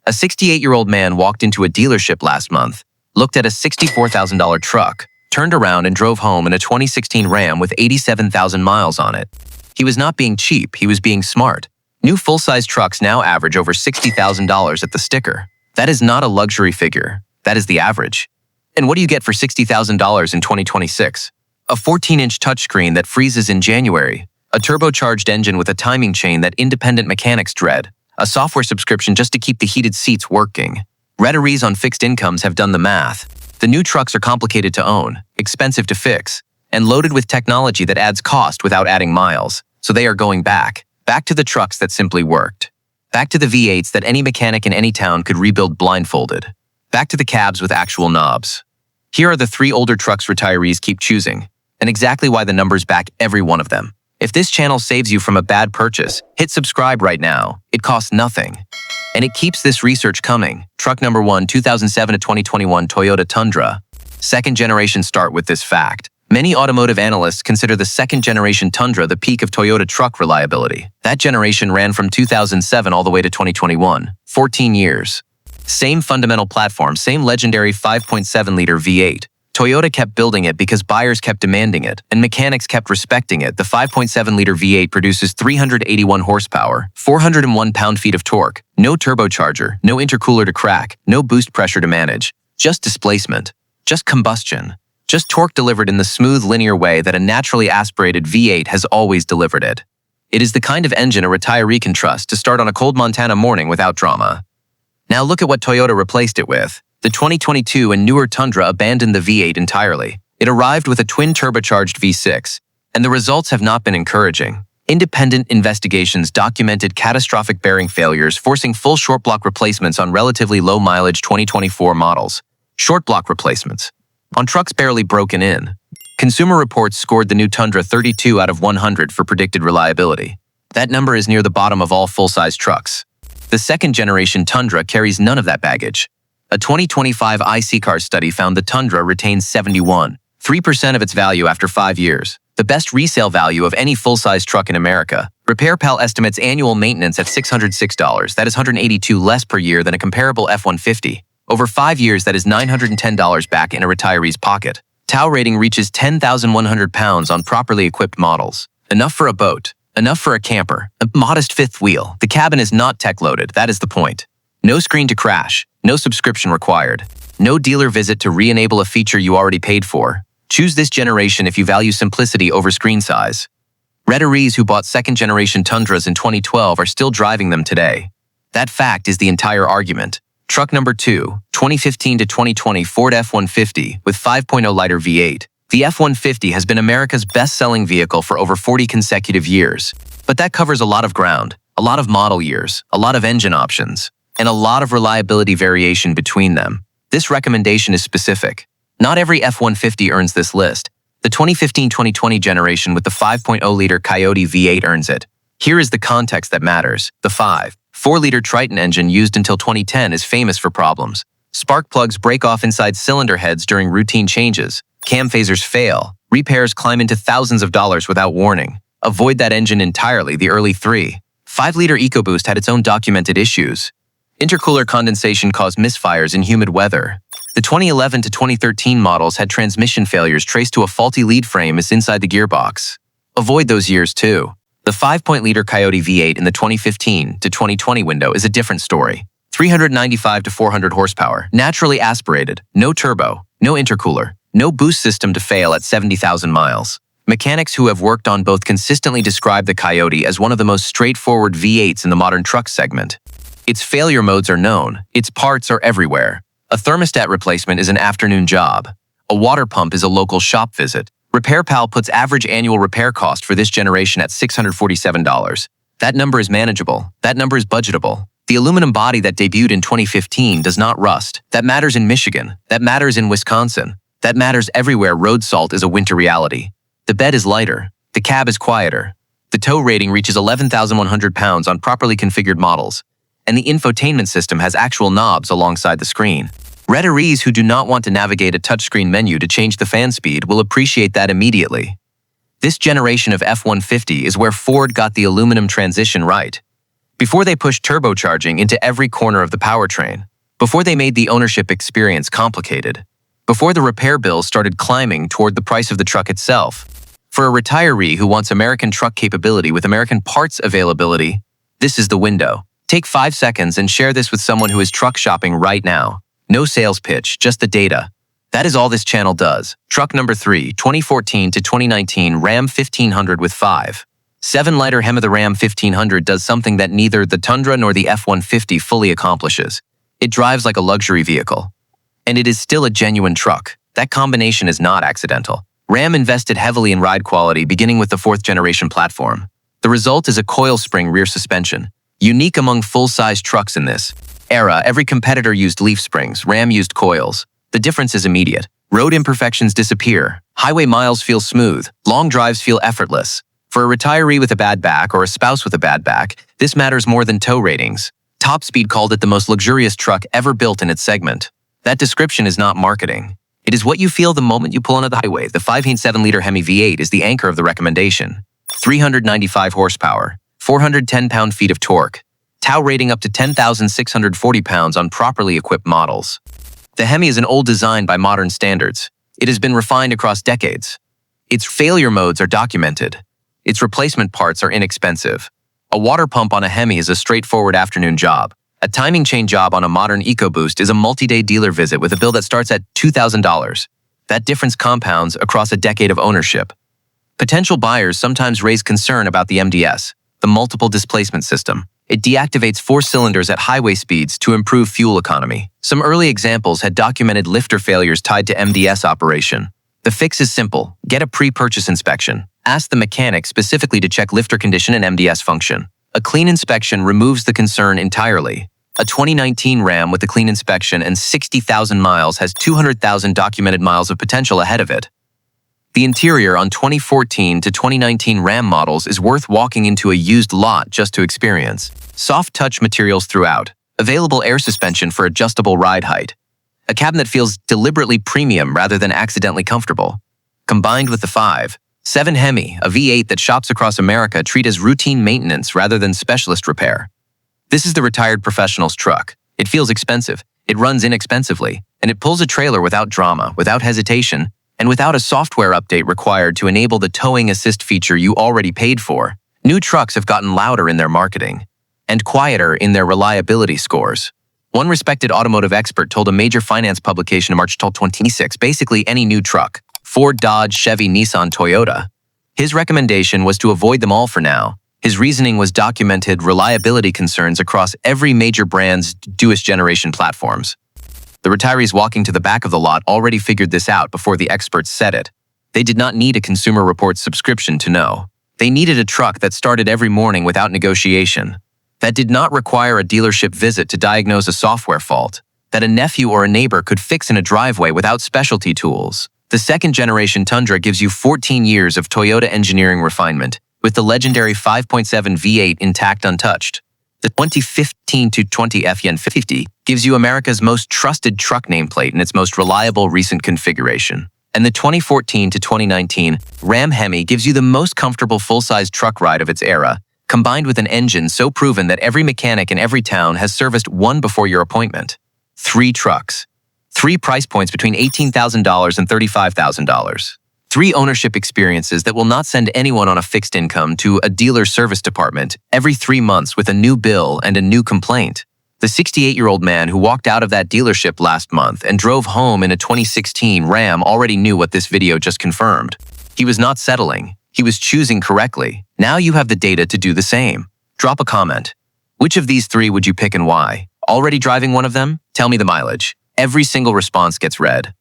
A 68-year-old man walked into a dealership last month, looked at a $64,000 truck, turned around and drove home in a 2016 Ram with 87,000 miles on it. He was not being cheap, he was being smart. New full-size trucks now average over $60,000 at the sticker. That is not a luxury figure, that is the average. And what do you get for $60,000 in 2026? A 14-inch touchscreen that freezes in January, a turbocharged engine with a timing chain that independent mechanics dread, a software subscription just to keep the heated seats working. Retirees on fixed incomes have done the math. The new trucks are complicated to own, expensive to fix, and loaded with technology that adds cost without adding miles. So they are going back to the trucks that simply worked. Back to the V8s that any mechanic in any town could rebuild blindfolded. Back to the cabs with actual knobs. Here are the 3 older trucks retirees keep choosing, and exactly why the numbers back every one of them. If this channel saves you from a bad purchase, hit subscribe right now. It costs nothing. And it keeps this research coming. Truck number 1, 2007 to 2021 Toyota Tundra. Second generation start with this fact. Many automotive analysts consider the second generation Tundra the peak of Toyota truck reliability. That generation ran from 2007 all the way to 2021, 14 years. Same fundamental platform, same legendary 5.7-liter V8. Toyota kept building it because buyers kept demanding it, and mechanics kept respecting it. The 5.7-liter V8 produces 381 horsepower, 401 pound-feet of torque, no turbocharger, no intercooler to crack, no boost pressure to manage, just displacement, just combustion, just torque delivered in the smooth, linear way that a naturally aspirated V8 has always delivered it. It is the kind of engine a retiree can trust to start on a cold Montana morning without drama. Now look at what Toyota replaced it with. The 2022 and newer Tundra abandoned the V8 entirely. It arrived with a twin turbocharged V6, and the results have not been encouraging. Independent investigations documented catastrophic bearing failures, forcing full short block replacements on relatively low mileage 2024 models. Short block replacements on trucks barely broken in. Consumer Reports scored the new Tundra 32 out of 100 for predicted reliability. That number is near the bottom of all full-size trucks. The second generation Tundra carries none of that baggage. A 2025 iSeeCars study found the Tundra retains 71.3% of its value after 5 years, the best resale value of any full-size truck in America. RepairPal estimates annual maintenance at $606. That is $182 less per year than a comparable F-150. Over 5 years, that is $910 back in a retiree's pocket. Tow rating reaches 10,100 pounds on properly equipped models. Enough for a boat, enough for a camper, a modest fifth wheel. The cabin is not tech-loaded, that is the point. No screen to crash, no subscription required, no dealer visit to re-enable a feature you already paid for. Choose this generation if you value simplicity over screen size. Retirees who bought second-generation Tundras in 2012 are still driving them today. That fact is the entire argument. Truck number 2, 2015 to 2020 Ford F-150 with 5.0-liter V8. The F-150 has been America's best-selling vehicle for over 40 consecutive years. But that covers a lot of ground, a lot of model years, a lot of engine options, and a lot of reliability variation between them. This recommendation is specific. Not every F-150 earns this list. The 2015-2020 generation with the 5.0-liter Coyote V8 earns it. Here is the context that matters. The 5.4-liter Triton engine used until 2010 is famous for problems. Spark plugs break off inside cylinder heads during routine changes. Cam phasers fail. Repairs climb into thousands of dollars without warning. Avoid that engine entirely. The early 3.5-liter EcoBoost had its own documented issues. Intercooler condensation caused misfires in humid weather. The 2011 to 2013 models had transmission failures traced to a faulty lead frame inside the gearbox. Avoid those years too. The 5.0-liter Coyote V8 in the 2015 to 2020 window is a different story. 395 to 400 horsepower, naturally aspirated, no turbo, no intercooler, no boost system to fail at 70,000 miles. Mechanics who have worked on both consistently describe the Coyote as one of the most straightforward V8s in the modern truck segment. Its failure modes are known, its parts are everywhere. A thermostat replacement is an afternoon job. A water pump is a local shop visit. RepairPal puts average annual repair cost for this generation at $647. That number is manageable. That number is budgetable. The aluminum body that debuted in 2015 does not rust. That matters in Michigan. That matters in Wisconsin. That matters everywhere road salt is a winter reality. The bed is lighter. The cab is quieter. The tow rating reaches 11,100 pounds on properly configured models. And the infotainment system has actual knobs alongside the screen. Retirees who do not want to navigate a touchscreen menu to change the fan speed will appreciate that immediately. This generation of F-150 is where Ford got the aluminum transition right. Before they pushed turbocharging into every corner of the powertrain. Before they made the ownership experience complicated. Before the repair bills started climbing toward the price of the truck itself. For a retiree who wants American truck capability with American parts availability, this is the window. Take 5 seconds and share this with someone who is truck shopping right now. No sales pitch, just the data. That is all this channel does. Truck number 3, 2014 to 2019 Ram 1500 with 5.7-liter Hemi. The Ram 1500 does something that neither the Tundra nor the F-150 fully accomplishes. It drives like a luxury vehicle. And it is still a genuine truck. That combination is not accidental. Ram invested heavily in ride quality, beginning with the 4th-generation platform. The result is a coil spring rear suspension. Unique among full-size trucks in this era, every competitor used leaf springs, Ram used coils. The difference is immediate. Road imperfections disappear. Highway miles feel smooth. Long drives feel effortless. For a retiree with a bad back or a spouse with a bad back, this matters more than tow ratings. Top Speed called it the most luxurious truck ever built in its segment. That description is not marketing. It is what you feel the moment you pull onto the highway. The 5.7-liter Hemi V8 is the anchor of the recommendation. 395 horsepower, 410 pound-feet of torque, tow rating up to 10,640 pounds on properly equipped models. The Hemi is an old design by modern standards. It has been refined across decades. Its failure modes are documented. Its replacement parts are inexpensive. A water pump on a Hemi is a straightforward afternoon job. A timing chain job on a modern EcoBoost is a multi-day dealer visit with a bill that starts at $2,000. That difference compounds across a decade of ownership. Potential buyers sometimes raise concern about the MDS, the multiple displacement system. It deactivates 4 cylinders at highway speeds to improve fuel economy. Some early examples had documented lifter failures tied to MDS operation. The fix is simple. Get a pre-purchase inspection. Ask the mechanic specifically to check lifter condition and MDS function. A clean inspection removes the concern entirely. A 2019 Ram with a clean inspection and 60,000 miles has 200,000 documented miles of potential ahead of it. The interior on 2014 to 2019 Ram models is worth walking into a used lot just to experience. Soft touch materials throughout. Available air suspension for adjustable ride height. A cabin that feels deliberately premium rather than accidentally comfortable. Combined with the 5.7 Hemi, a V8 that shops across America treat as routine maintenance rather than specialist repair. This is the retired professional's truck. It feels expensive, it runs inexpensively, and it pulls a trailer without drama, without hesitation, and without a software update required to enable the towing assist feature you already paid for. New trucks have gotten louder in their marketing and quieter in their reliability scores. One respected automotive expert told a major finance publication in March 2026, basically any new truck, Ford, Dodge, Chevy, Nissan, Toyota. His recommendation was to avoid them all for now. His reasoning was documented reliability concerns across every major brand's newest generation platforms. The retirees walking to the back of the lot already figured this out before the experts said it. They did not need a Consumer Reports subscription to know. They needed a truck that started every morning without negotiation. That did not require a dealership visit to diagnose a software fault. That a nephew or a neighbor could fix in a driveway without specialty tools. The 2nd-generation Tundra gives you 14 years of Toyota engineering refinement, with the legendary 5.7 V8 intact untouched. The 2015 to 20 F-150 gives you America's most trusted truck nameplate in its most reliable recent configuration. And the 2014 to 2019 Ram Hemi gives you the most comfortable full-size truck ride of its era, combined with an engine so proven that every mechanic in every town has serviced one before your appointment. 3 trucks. 3 price points between $18,000 and $35,000. 3 ownership experiences that will not send anyone on a fixed income to a dealer service department every 3 months with a new bill and a new complaint. The 68-year-old man who walked out of that dealership last month and drove home in a 2016 Ram already knew what this video just confirmed. He was not settling. He was choosing correctly. Now you have the data to do the same. Drop a comment. Which of these 3 would you pick and why? Already driving one of them? Tell me the mileage. Every single response gets read.